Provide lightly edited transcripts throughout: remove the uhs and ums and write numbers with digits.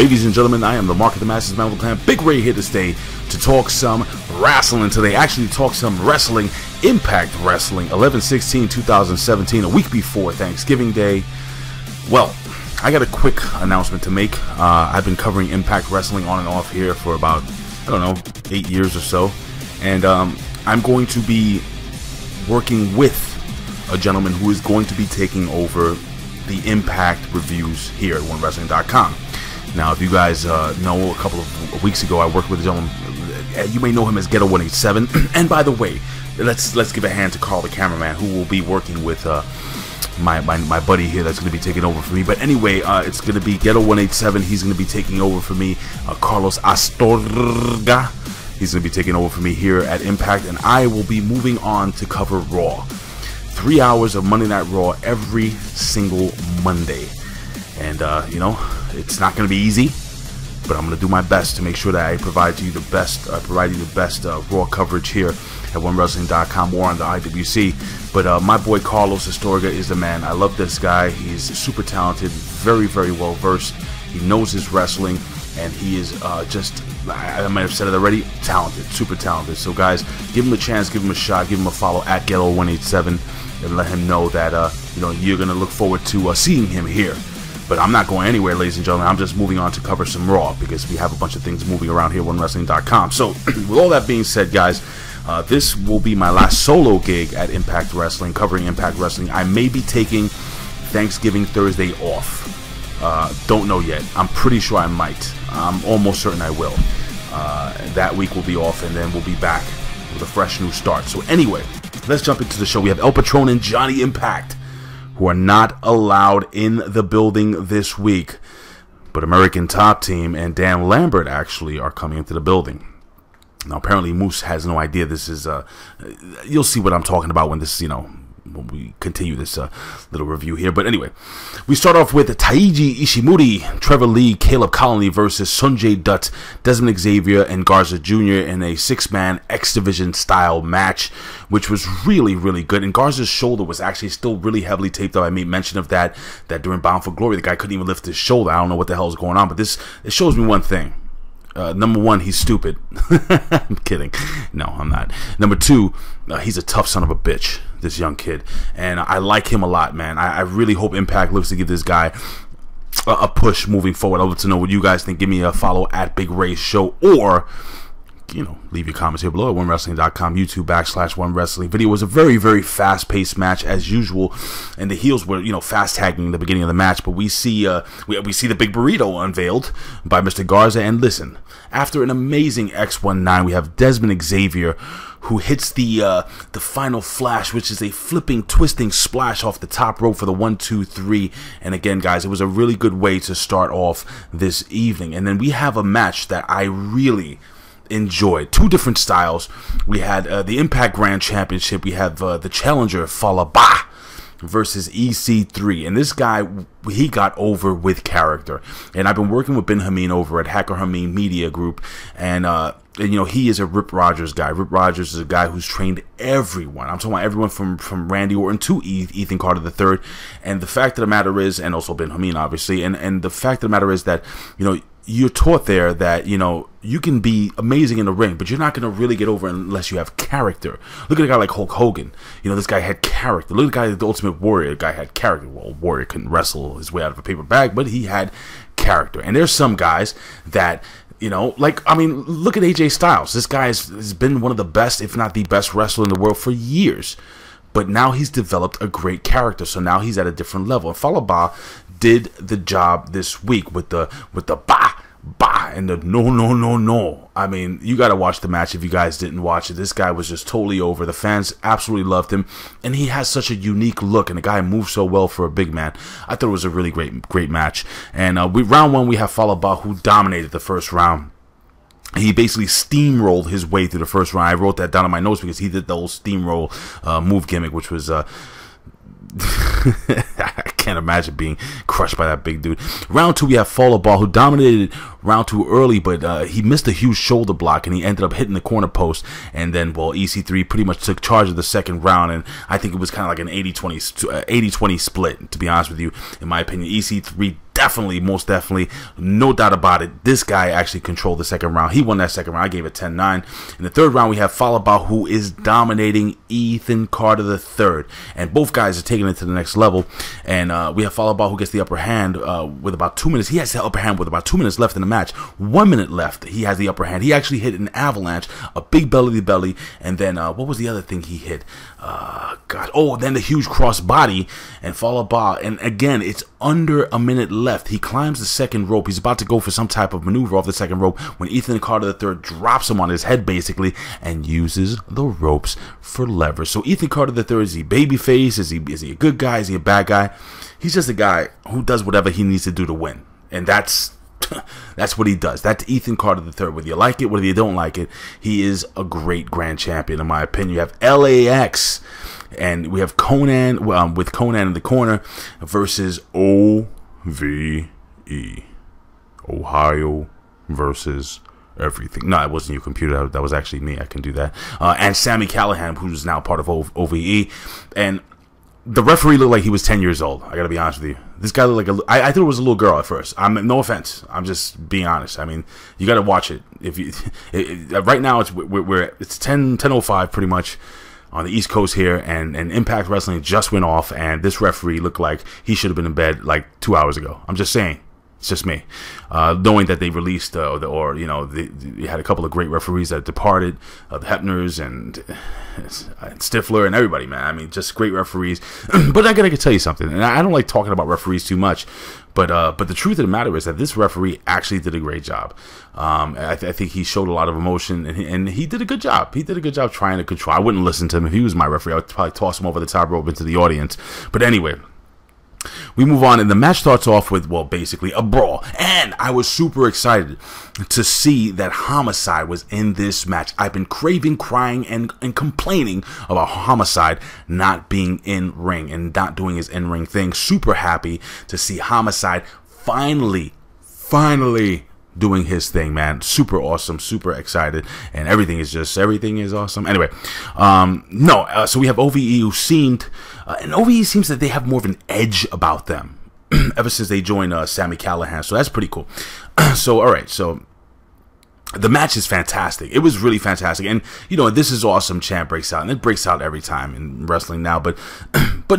Ladies and gentlemen, I am the Mark of the Masses Man of the Clan, Big Ray, here to stay to talk some wrestling today. Actually, talk some wrestling, Impact Wrestling, 11/16/2017, a week before Thanksgiving Day. Well, I got a quick announcement to make. I've been covering Impact Wrestling on and off here for about, I don't know, 8 years or so. And I'm going to be working with a gentleman who is going to be taking over the Impact reviews here at OneWrestling.com. Now, if you guys know, a couple of weeks ago I worked with a gentleman. You may know him as Ghetto 187. And by the way, let's give a hand to Carl, the cameraman, who will be working with my buddy here that's going to be taking over for me. But anyway, it's going to be Ghetto 187. He's going to be taking over for me. Carlos Astorga. He's going to be taking over for me here at Impact, and I will be moving on to cover Raw. 3 hours of Monday Night Raw every single Monday. And, you know, it's not going to be easy, but I'm going to do my best to make sure that I provide you the best, Raw coverage here at OneWrestling.com or on the IWC. But my boy Carlos Astorga is the man. I love this guy. He's super talented, very, very well versed. He knows his wrestling, and he is just, I might have said it already, talented, super talented. So guys, give him a chance, give him a shot, give him a follow at Ghetto187, and let him know that you know, you're gonna look forward to seeing him here. But I'm not going anywhere, ladies and gentlemen. I'm just moving on to cover some Raw because we have a bunch of things moving around here at OneWrestling.com. So with all that being said, guys, this will be my last solo gig at Impact Wrestling, covering Impact Wrestling. I may be taking Thanksgiving Thursday off. Don't know yet. I'm pretty sure I might. I'm almost certain I will. That week will be off, and then we'll be back with a fresh new start. So anyway, let's jump into the show. We have El Patron and Johnny Impact, who are not allowed in the building this week. But American Top Team and Dan Lambert actually are coming into the building. Now, apparently Moose has no idea this is, you'll see what I'm talking about when this, you know, when we continue this little review here. But anyway, we start off with Taiji Ishimori, Trevor Lee, Caleb Conley versus Sonjay Dutt, Desmond Xavier, and Garza Jr. in a six-man X Division style match, which was really, really good. And Garza's shoulder was actually still really heavily taped up. I made mention of that during Bound for Glory, the guy couldn't even lift his shoulder. I don't know what the hell is going on, but it shows me one thing. Number one, he's stupid. I'm kidding. No, I'm not. Number two, he's a tough son of a bitch, this young kid. And I like him a lot, man. I really hope Impact looks to give this guy a push moving forward. I'd love to know what you guys think. Give me a follow at Big Ray's Show, or, you know, leave your comments here below at OneWrestling.com, YouTube /OneWrestling. Video was a very, very fast-paced match as usual, and the heels were, you know, fast tagging in the beginning of the match. But we see we see the big burrito unveiled by Mr. Garza. And listen, after an amazing X19, we have Desmond Xavier, who hits the final flash, which is a flipping, twisting splash off the top rope for the 1, 2, 3. And again, guys, it was a really good way to start off this evening. And then we have a match that I really enjoyed. Two different styles. We had the Impact Grand Championship. We have the challenger Falaba versus EC3, and this guy, he got over with character. And I've been working with Ben Hameen over at Hacker Hameen Media Group, and you know, he is a Rip Rogers guy. Rip Rogers is a guy who's trained everyone. I'm talking about everyone from Randy Orton to Ethan Carter III. And the fact of the matter is, and also Ben Hameen, obviously, and the fact of the matter is that, you know, you're taught there that, you know, you can be amazing in the ring, but you're not going to really get over unless you have character. Look at a guy like Hulk Hogan. You know, this guy had character. Look at the guy, the Ultimate Warrior. The guy had character. Well, Warrior couldn't wrestle his way out of a paper bag, but he had character. And there's some guys that, you know, like, I mean, look at AJ Styles. This guy has been one of the best, if not the best wrestler in the world for years. But now he's developed a great character, so now he's at a different level. And Falaba did the job this week with the bah and the no. I mean, you got to watch the match if you guys didn't watch it. This guy was just totally over. The fans absolutely loved him, and he has such a unique look, and the guy moves so well for a big man. I thought it was a really great match. And round one, we have Falaba, who dominated the first round. He basically steamrolled his way through the first round. I wrote that down on my notes because he did the whole steamroll move gimmick, which was I can't imagine being crushed by that big dude. Round two, we have Falaba, who dominated round two early, but he missed a huge shoulder block, and he ended up hitting the corner post. And then, well, EC3 pretty much took charge of the second round, and I think it was kind of like an 80-20 split, to be honest with you. In my opinion, EC3 most definitely, no doubt about it, this guy actually controlled the second round. He won that second round. I gave it 10-9. In the third round, we have Falaba, who is dominating Ethan Carter III. And both guys are taking it to the next level. And we have Falaba, who gets the upper hand with about 2 minutes. He has the upper hand with about 2 minutes left in the match. 1 minute left. He has the upper hand. He actually hit an avalanche, a big belly to belly. And then, what was the other thing he hit? Then the huge cross body and Falaba. And again, it's under a minute left. He climbs the second rope. He's about to go for some type of maneuver off the second rope when Ethan Carter III drops him on his head, basically, and uses the ropes for leverage. So Ethan Carter III, is he babyface? Is he a good guy? Is he a bad guy? He's just a guy who does whatever he needs to do to win. And that's what he does. That's Ethan Carter III. Whether you like it, whether you don't like it, he is a great grand champion, in my opinion. You have LAX, and we have Conan, with Conan in the corner, versus OVE. Ohio versus everything. No, it wasn't your computer. That was actually me. I can do that. And Sami Callihan, who's now part of OVE. And the referee looked like he was 10 years old. I gotta be honest with you. This guy looked like I thought it was a little girl at first. No offense. I'm just being honest. I mean, you gotta watch it. If you right now it's 10:05 pretty much on the East Coast here, and Impact Wrestling just went off, and this referee looked like he should have been in bed like 2 hours ago. I'm just saying. It's just me. Knowing that they released, they had a couple of great referees that departed, the Hepners and Stifler and everybody, man. I mean, just great referees. But I gotta tell you something, and I don't like talking about referees too much, but the truth of the matter is that this referee actually did a great job. I think he showed a lot of emotion, and he did a good job. He did a good job trying to control. I wouldn't listen to him if he was my referee. I would probably toss him over the top rope into the audience. But anyway, we move on, and the match starts off with, well, basically a brawl. And I was super excited to see that Homicide was in this match. I've been craving, crying, and complaining about Homicide not being in ring and not doing his in-ring thing. Super happy to see Homicide finally doing his thing, man. Super awesome, super excited, and everything is awesome. Anyway, so we have OVE, who seemed, and OVE seems that they have more of an edge about them ever since they joined Sami Callihan, so that's pretty cool. So, alright, so the match is fantastic. It was really fantastic, and this is awesome. Champ breaks out, and it breaks out every time in wrestling now. But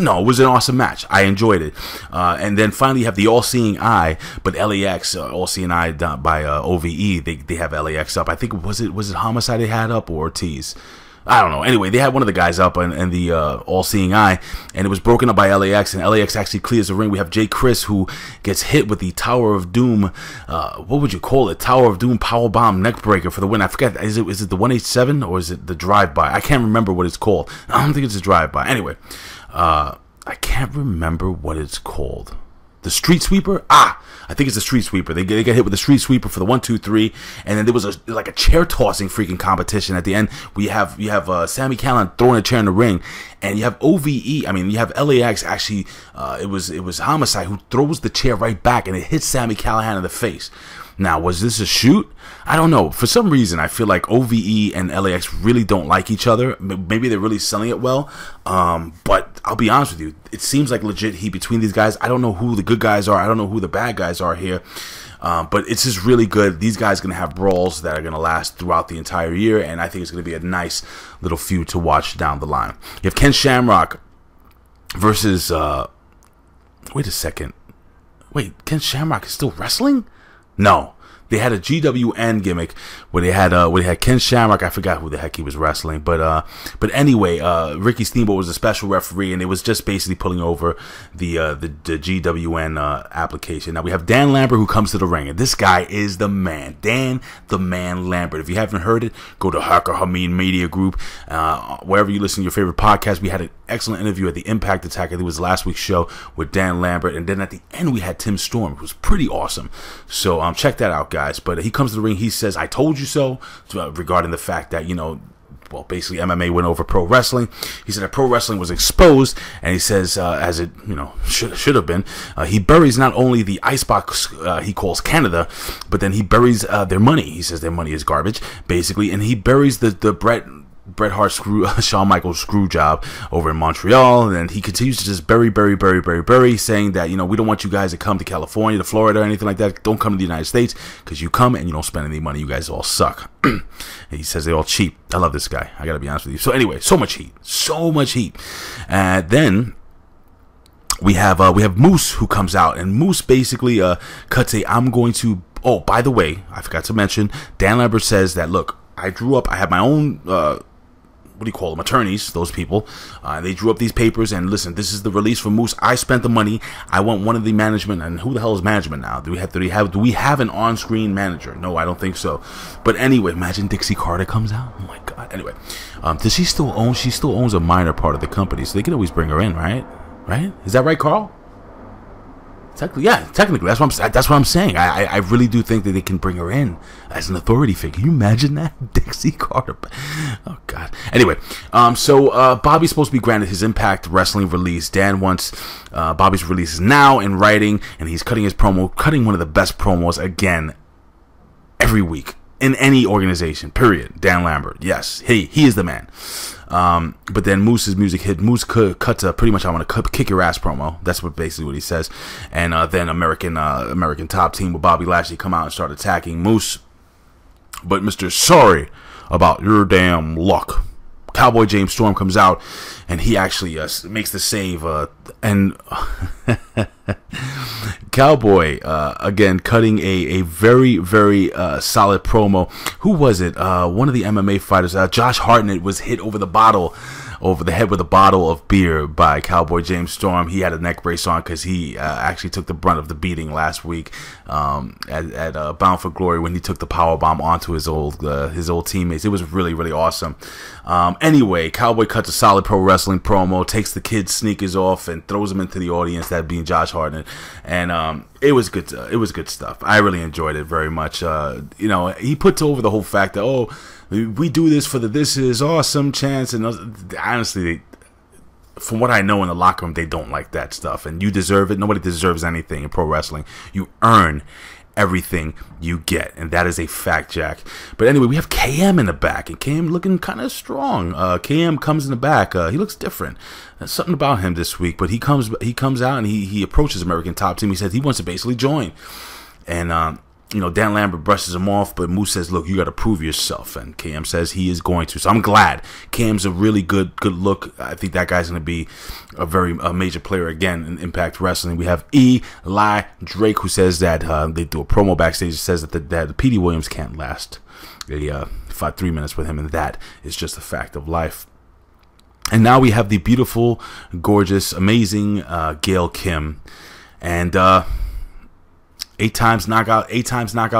no, it was an awesome match. I enjoyed it. And then finally, you have the All-Seeing Eye, but LAX, All-Seeing Eye by OVE. They have LAX up. I think was it Homicide they had up, or Ortiz? I don't know. Anyway, they had one of the guys up in the All-Seeing Eye, and it was broken up by LAX, and LAX actually clears the ring. We have Jay Chris, who gets hit with the Tower of Doom, what would you call it? Tower of Doom Powerbomb Neckbreaker for the win. I forget, is it the 187, or is it the Drive-By? I can't remember what it's called. I don't think it's a Drive-By. Anyway, I can't remember what it's called. The Street Sweeper? I think it's the Street Sweeper. They get hit with the Street Sweeper for the 1, 2, 3, and then there was a chair tossing freaking competition at the end. You have Sami Callihan throwing a chair in the ring, and you have OVE. I mean, you have LAX actually. It was Homicide who throws the chair right back, and it hits Sami Callihan in the face. Now, was this a shoot? I don't know. For some reason, I feel like OVE and LAX really don't like each other. Maybe they're really selling it well. But I'll be honest with you. It seems like legit heat between these guys. I don't know who the good guys are. I don't know who the bad guys are here. But it's just really good. These guys are going to have brawls that are going to last throughout the entire year. And I think it's going to be a nice little feud to watch down the line. You have Ken Shamrock versus... wait a second. Wait, Ken Shamrock is still wrestling? No, they had a GWN gimmick where they had Ken Shamrock. I forgot who the heck he was wrestling, but anyway, Ricky Steamboat was a special referee, and it was just basically pulling over the GWN application. Now we have Dan Lambert, who comes to the ring, and this guy is the man, Dan the Man Lambert. If you haven't heard it, go to Hacker Hameen Media Group, wherever you listen to your favorite podcast. We had an excellent interview at the Impact Attack. I think it was last week's show with Dan Lambert, and then at the end we had Tim Storm, who was pretty awesome. So check that out, guys. But he comes to the ring. He says, "I told you so," regarding the fact that well, basically MMA went over pro wrestling. He said that pro wrestling was exposed, and he says, as it should have been. He buries not only the icebox he calls Canada, but then he buries their money. He says their money is garbage, basically, and he buries the Bret Hart Shawn Michaels screw job over in Montreal, and he continues to just bury, saying that, you know, we don't want you guys to come to California, to Florida, or anything like that. Don't come to the United States, because you come and you don't spend any money. You guys all suck. And he says they're all cheap. I love this guy. I gotta be honest with you. So anyway, so much heat. And then we have Moose, who comes out, and Moose basically cuts a "I'm going to." Oh, by the way, I forgot to mention, Dan Lambert says that, look, I drew up, I have my own, what do you call them, attorneys, those people. They drew up these papers, and listen, this is the release for Moose. I spent the money. I want one of the management, and who the hell is management now? Do we have an on-screen manager? No, I don't think so. But anyway, imagine Dixie Carter comes out. Oh my God. Anyway, does she still own? She still owns a minor part of the company, so they can always bring her in, right? Right? Is that right, Carl? Technically, yeah. Technically, that's what I'm saying. I really do think that they can bring her in as an authority figure. Can you imagine that, Dixie Carter? Oh God. Anyway, so Bobby's supposed to be granted his Impact Wrestling release. Dan wants Bobby's release now in writing, and he's cutting his promo, cutting one of the best promos again every week in any organization. Period. Dan Lambert. Yes, he is the man. But then Moose's music hit. Moose cuts a pretty much "I want to kick your ass" promo. That's basically what he says. And then American Top Team with Bobby Lashley come out and start attacking Moose. But Mr. Sorry about your damn luck, Cowboy James Storm comes out, and he actually makes the save. And Cowboy again cutting a very solid promo. Who was it? One of the MMA fighters, Josh Hartnett, was hit over the head with a bottle of beer by Cowboy James Storm. He had a neck brace on because he actually took the brunt of the beating last week at Bound for Glory when he took the powerbomb onto his old teammates. It was really awesome. Anyway, Cowboy cuts a solid pro wrestling promo, takes the kid's sneakers off and throws them into the audience, that being Josh Hartnett, and it was good. It was good stuff. I really enjoyed it very much. You know, he puts over the whole fact that, we do this for the "this is awesome" chance, and honestly, from what I know in the locker room, they don't like that stuff, and you deserve it. Nobody deserves anything in pro wrestling. You earn everything you get, and that is a fact, Jack. But anyway, we have KM in the back, and KM looking kind of strong. KM comes in the back. He looks different. There's something about him this week, but he comes out and he approaches American Top Team. He says he wants to basically join, and you know, Dan Lambert brushes him off, but Moose says, look, you got to prove yourself. And KM says he is going to. So I'm glad. KM's a really good look. I think that guy's going to be a major player again in Impact Wrestling. We have Eli Drake, who says that they do a promo backstage. It says that Petey Williams can't last 3 minutes with him, and that is just a fact of life. And now we have the beautiful, gorgeous, amazing Gail Kim. And 8 times knockout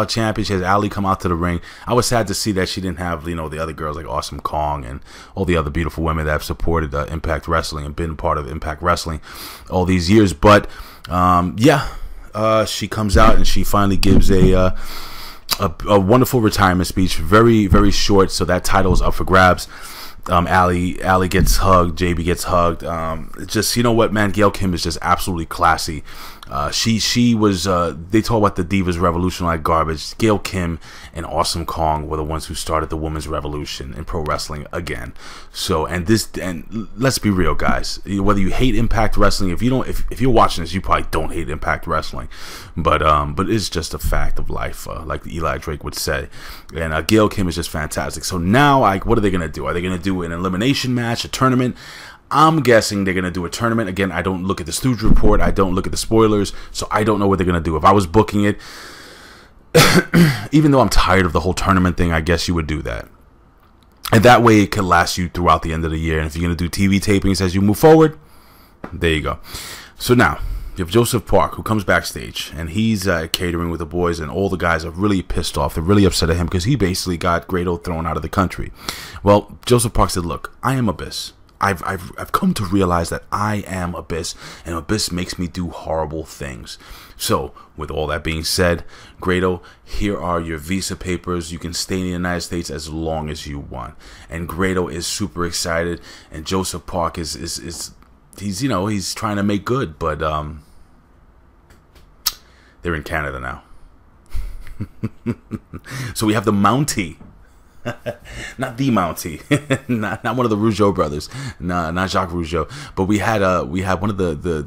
champion. She has Ali come out to the ring. I was sad to see that she didn't have, you know, the other girls like Awesome Kong and all the other beautiful women that have supported Impact Wrestling and been part of Impact Wrestling all these years. But she comes out and she finally gives a wonderful retirement speech. Very short, so that title is up for grabs. Ali gets hugged, JB gets hugged. Just, you know what, man, Gail Kim is just absolutely classy. She was they talk about the Divas Revolution like garbage. Gail Kim and Awesome Kong were the ones who started the women's revolution in pro wrestling again. So, and let's be real, guys, whether you hate Impact Wrestling, if you're watching this, you probably don't hate Impact Wrestling, but it's just a fact of life, like Eli Drake would say. And Gail Kim is just fantastic. So now, like, what are they gonna do? Are they gonna do an elimination match, a tournament? I'm guessing they're going to do a tournament. Again, I don't look at the Stooge Report. I don't look at the spoilers, so I don't know what they're going to do. If I was booking it, even though I'm tired of the whole tournament thing, I guess you would do that. And that way it could last you throughout the end of the year. And if you're going to do TV tapings as you move forward, there you go. So now, you have Joseph Park, who comes backstage, and he's catering with the boys, and all the guys are really pissed off. They're really upset at him because he basically got Grado thrown out of the country. Well, Joseph Park said, look, I am Abyss. I've come to realize that I am Abyss, and Abyss makes me do horrible things. So, with all that being said, Grado, here are your visa papers. You can stay in the United States as long as you want. And Grado is super excited, and Joseph Park is he's trying to make good, but they're in Canada now. So we have the Mountie. Not the Mountie, not one of the Rougeau brothers, not Jacques Rougeau, but we had one of the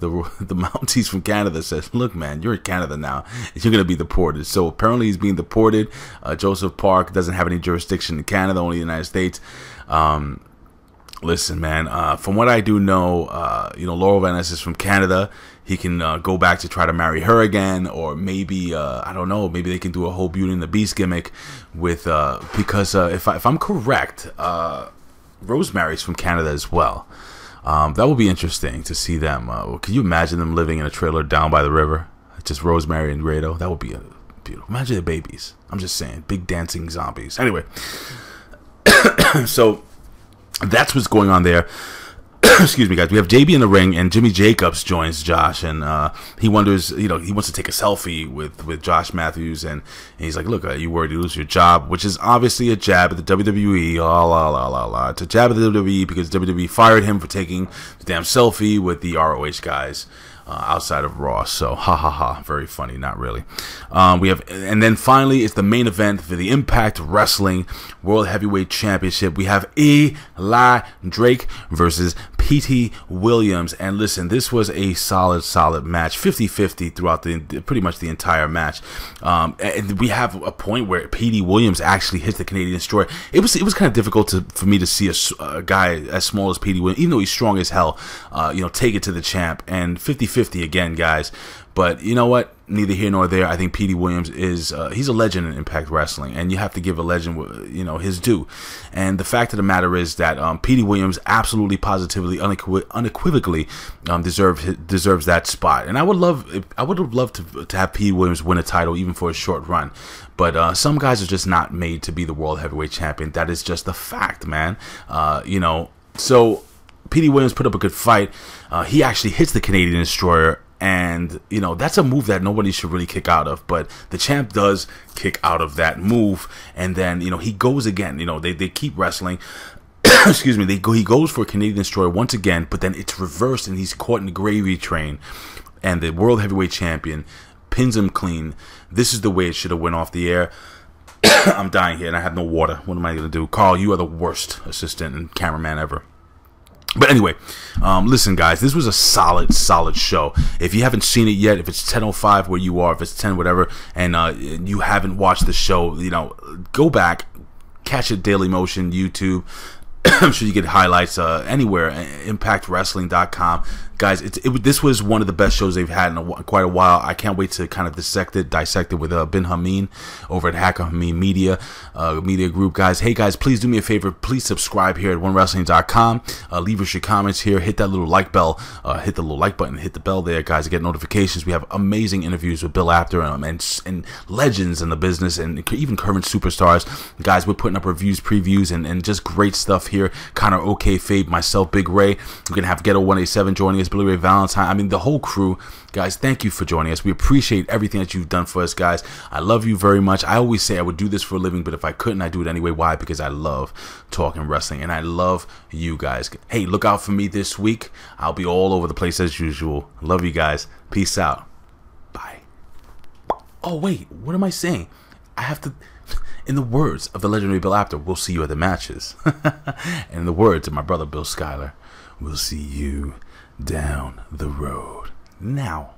Mounties from Canada says, look man, you're in Canada now, you're gonna be deported. So apparently he's being deported. Joseph Park doesn't have any jurisdiction in Canada, only the United States. Listen, man, from what I do know, Laurel Van Ness is from Canada. He can go back to try to marry her again, or maybe, I don't know, maybe they can do a whole Beauty and the Beast gimmick with, because if I'm correct, Rosemary's from Canada as well. That would be interesting to see them. Can you imagine them living in a trailer down by the river? Just Rosemary and Grado? That would be beautiful. Imagine the babies. I'm just saying, big dancing zombies. Anyway, so that's what's going on there. Excuse me, guys. We have JB in the ring, and Jimmy Jacobs joins Josh, and he wonders, he wants to take a selfie with Josh Matthews, and he's like, look, you worried you lose your job, which is obviously a jab at the WWE. It's a jab at the WWE because WWE fired him for taking the damn selfie with the ROH guys. Outside of Raw, so ha ha ha, very funny, not really. And then finally, it's the main event for the Impact Wrestling World Heavyweight Championship. We have Eli Drake versus Petey Williams, and listen, this was a solid match, 50-50 throughout pretty much the entire match. And we have a point where Petey Williams actually hits the Canadian Destroyer. It was kind of difficult for me to see a guy as small as Petey Williams, even though he's strong as hell, take it to the champ. And 50-50 again, guys. But you know what? Neither here nor there. I think Petey Williams is he's a legend in Impact Wrestling, and you have to give a legend his due. And the fact of the matter is that Petey Williams absolutely, positively, unequivocally deserves that spot. And I would have loved to have Petey Williams win a title even for a short run. But some guys are just not made to be the World Heavyweight Champion. That is just a fact, man. So Petey Williams put up a good fight. He actually hits the Canadian Destroyer, and that's a move that nobody should really kick out of, but the champ does kick out of that move, and then he goes again. They keep wrestling. Excuse me. He goes for a Canadian Destroyer once again, but then it's reversed, and he's caught in the gravy train, and the World Heavyweight Champion pins him clean. This is the way it should have went off the air. I'm dying here, and I have no water. What am I gonna do? Carl, you are the worst assistant and cameraman ever. But anyway, listen, guys, this was a solid show. If you haven't seen it yet, if it's 10:05 where you are, if it's 10 whatever, and you haven't watched the show, go back, catch it, Daily Motion, YouTube. I'm sure you get highlights anywhere, impactwrestling.com. Guys, this was one of the best shows they've had in quite a while. I can't wait to kind of dissect it with Ben Hameen over at Hacker Hameen Media Group. Guys, hey guys, please do me a favor. Please subscribe here at OneWrestling.com. Leave us your comments here. Hit that little like bell. Hit the little like button. Hit the bell there, guys, to get notifications. We have amazing interviews with Bill Apter and legends in the business, and even current superstars. Guys, we're putting up reviews, previews, and just great stuff here. Connor OK Fabe, myself, Big Ray. We're gonna have Ghetto 187 joining us, Billy Ray Valentine. I mean, the whole crew. Guys, thank you for joining us. We appreciate everything that you've done for us, guys. I love you very much. I always say I would do this for a living, but if I couldn't, I'd do it anyway. Why? Because I love talking wrestling, and I love you guys. Hey, look out for me this week. I'll be all over the place as usual. Love you guys. Peace out. Bye. Oh, wait. What am I saying? I have to... In the words of the legendary Bill Apter, we'll see you at the matches. And in the words of my brother Bill Schuyler, we'll see you down the road. Now.